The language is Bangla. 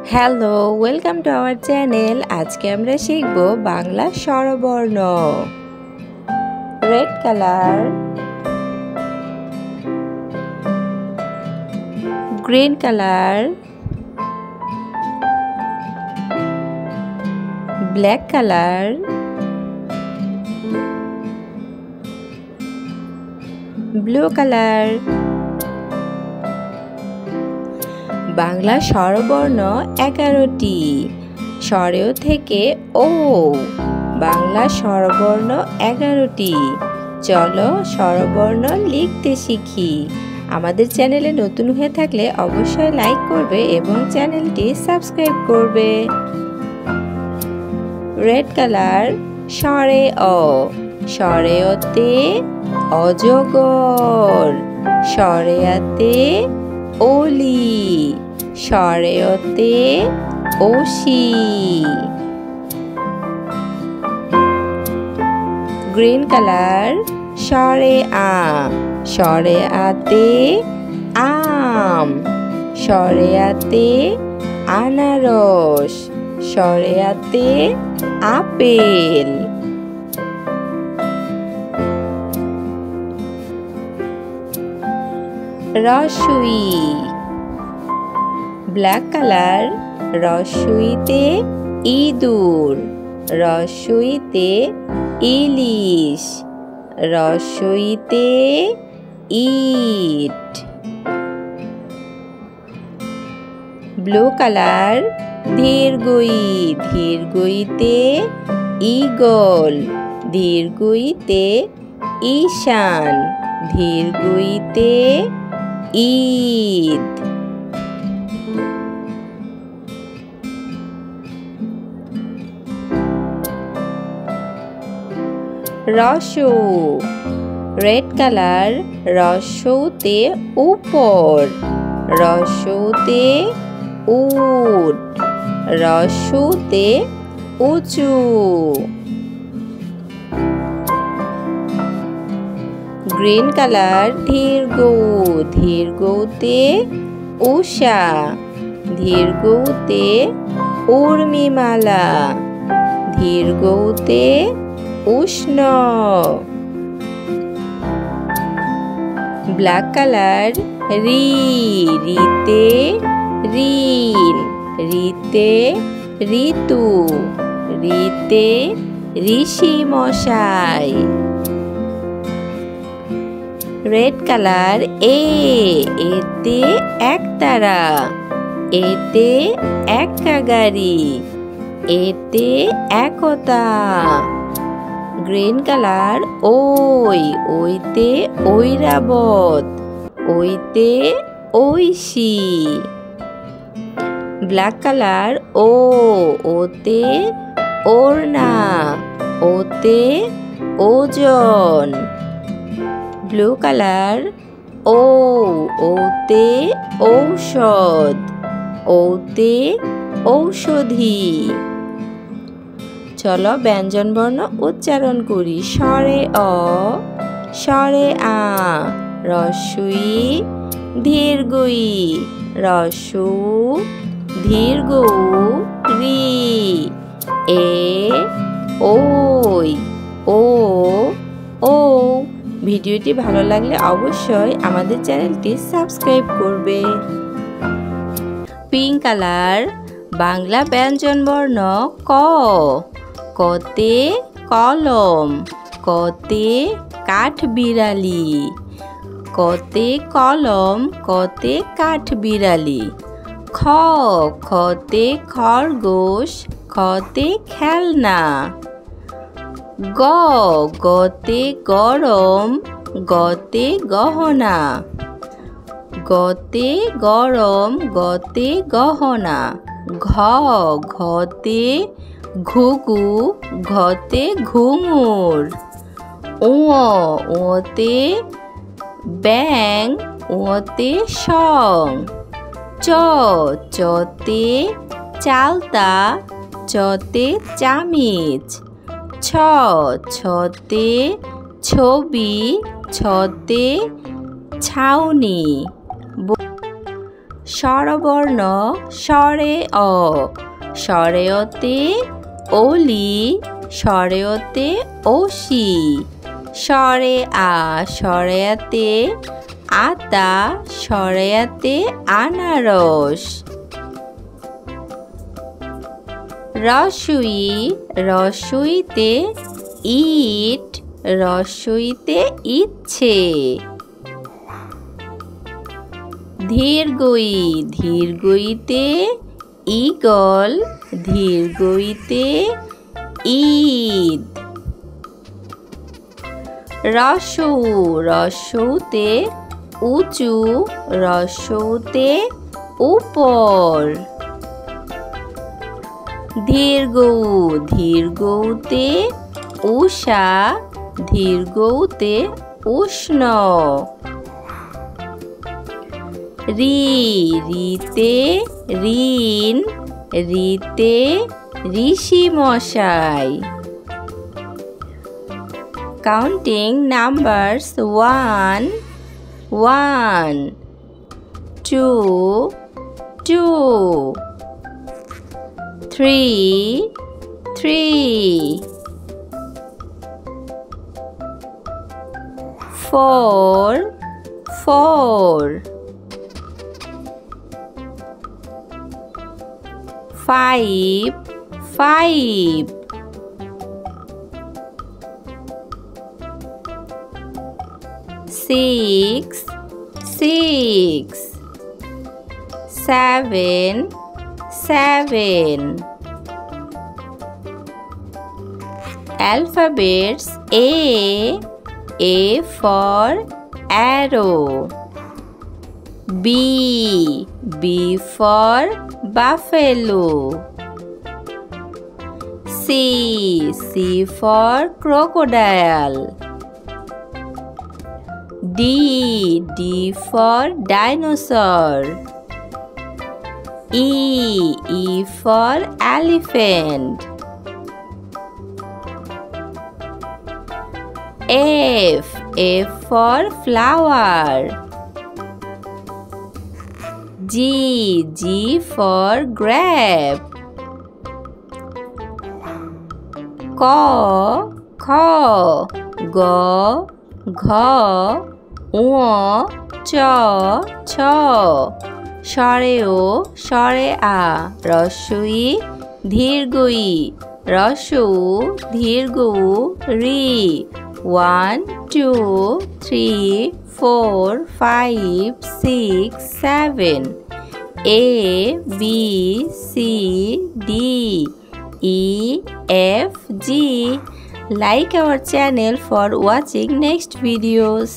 Hello, welcome to our channel. আজকে আমরা শিখব বাংলা স্বরবর্ণ। Red colour, green colour, black colour, blue colour. Bangla স্বরবর্ণ 11টি। স্বরেও থেকে ও। বাংলা স্বরবর্ণ 11টি। চলো স্বরবর্ণ লিখতে শিখি। আমাদের চ্যানেলে নতুন হয়ে থাকলে অবশ্যই লাইক করবে এবং চ্যানেলটি সাবস্ক্রাইব করবে। রেড কালার, স্বরে অ। স্বরে অতে অজগর। স্বরে আতে ওলি। স্বরে অতে ওশি। গ্রিন কালার, স্বরে আ। স্বরে আতে আম। স্বরে আতে আনারস। স্বরে আতে আপেল। রসুই, ব্ল্যাক কালার, রসুইতে ইঁদুর। রসুইতে ইলিশ। রসুইতে ইট। ব্লু কালার, দীর্ঘই। দীর্ঘইতে ঈগল। দীর্ঘইতে ঈশান। দীর্ঘইতে ঈদ। রসৌ, রেড কালার, রসৌতে উপর। রসৌতে উট। রসৌতে উঁচু। গ্রিন কালার, দীর্ঘ। দীর্ঘতে উষা। দীর্ঘতে উর্মিমালা। দীর্ঘতে উষ্ণ। ব্ল্যাক কালার, রি। রিতে ঋণ। রিতে ঋতু। রিতে ঋষি মশাই। রেড কালার, এ। এতে একতারা। এতে একা গাড়ি। এতে একতা। গ্রিন কালার, ওই। ওইতে ঐরাবত। ওইতে ঐশী। ব্ল্যাক কালার, ও। ওতে ওড়না। ওতে ওজন। ব্লু কালার, ও। ওতে ঔষধ। ওতে ঔষধি। চলো ব্যঞ্জনবর্ণ উচ্চারণ করি। স্বরে অ। স্বরে আ। রস্বই দীর্ঘই। রস্যু দীর্ঘ রি। এ ওই ও ও। ভিডিওটি ভালো লাগলে অবশ্যই আমাদের চ্যানেলটি সাবস্ক্রাইব করবে। পিঙ্ক কালার, বাংলা ব্যঞ্জনবর্ণ ক। কতে কলম। কতে কাঠবিড়ালি। কতে কলম। কতে কাঠবিড়ালি। খ। খতে খরগোশ। খতে খেলনা। গ। গতে গরম। গতে গহনা। গতে গরম। গতে গহনা। ঘ। ঘতে ঘুঘু। ঘতে ঘুঙুর। ও। ওতে ব্যাঙ। ওতে সং। চ। চতে চালতা। চতে চামিচ। ছ। ছতে ছবি। ছতে ছাউনি। স্বরবর্ণ স্বরে অ, স্বরে অতে অলি, স্বরে অতে অসি, স্বরে আ, স্বরে আতে আতা, স্বরে আতে আনারস। রস্বই, রস্বইতে ইট, রস্বইতে ইচ্ছে। ধীরগই, ধীরগইতে ঈগল, ধীরগইতে ঈদ। রস্বউ, রস্বউতে উঁচু, রস্বউতে উপর। ধীরগৌ, ধীরগৌতে উষা, ধীরগৌতে উষ্ণ। রি, রিতে ঋণ, রিতে ঋষি মশাই। Counting numbers 1, 1, 2, 2, 3, 3, 4, 4, 5, 5, 6, 6, 7, 7. Alphabets A for arrow, B, B for buffalo, C, C for crocodile, D, D for dinosaur, E, E for elephant, F, F for flower, G, G for grape, K, K, G, G, ঙ, চ, ছ। স্বরে ও, স্বরে আ, রস্বই ধীরগই, রস্বউ ধীরগৌ রি। 1, 2, 3, 4, 5, 6, 7. A, B, C, D, E, F, G. Like our channel for watching next videos.